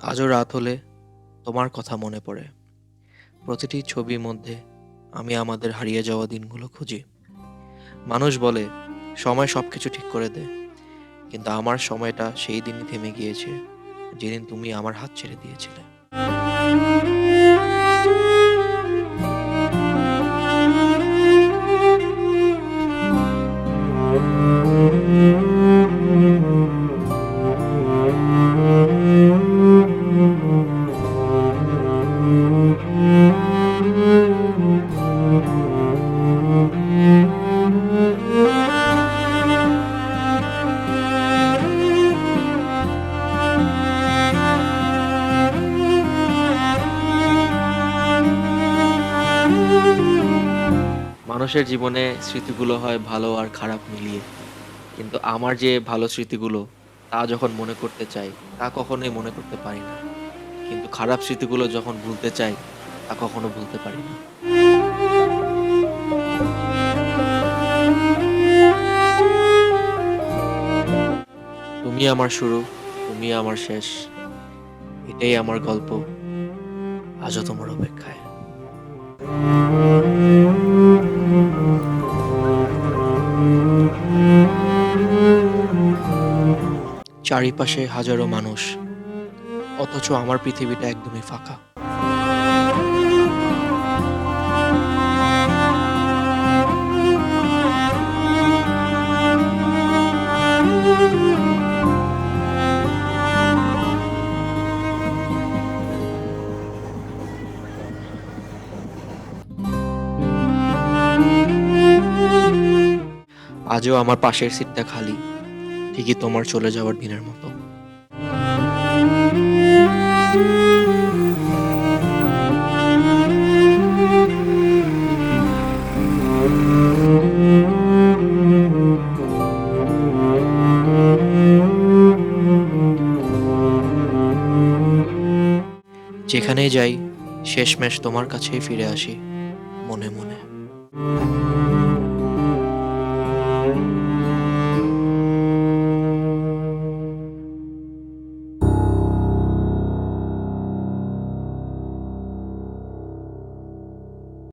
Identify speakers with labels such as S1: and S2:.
S1: আজও রাত হলে তোমার কথা মনে পড়ে। প্রতিটি ছবির মধ্যে আমি আমাদের হারিয়ে যাওয়া দিনগুলো খুঁজি। মানুষ বলে সময় সবকিছু ঠিক করে দেয়, কিন্তু আমার সময়টা সেই দিনই থেমে গিয়েছে যেদিন তুমি আমার হাত ছেড়ে দিয়েছিলে। মানুষের জীবনে স্মৃতিগুলো হয় ভালো আর খারাপ মিলিয়ে, কিন্তু আমার যে ভালো স্মৃতিগুলো তা যখন মনে করতে চাই তা কখনোই মনে করতে পারি না, কিন্তু খারাপ স্মৃতিগুলো যখন ভুলতে চাই তা কখনো ভুলতে পারি না। তুমি আমার শুরু, তুমি আমার শেষ, এটাই আমার গল্প, আজও তোমার অপেক্ষায়। চারিপাশে হাজারো মানুষ, অথচ আমার পৃথিবীটা একদমই ফাঁকা। আজও আমার পাশের সিটটা খালি, ঠিকই তোমার চলে যাওয়ার দিনের মতো। যেখানেই যাই শেষমেশ তোমার কাছেই ফিরে আসি, মনে মনে।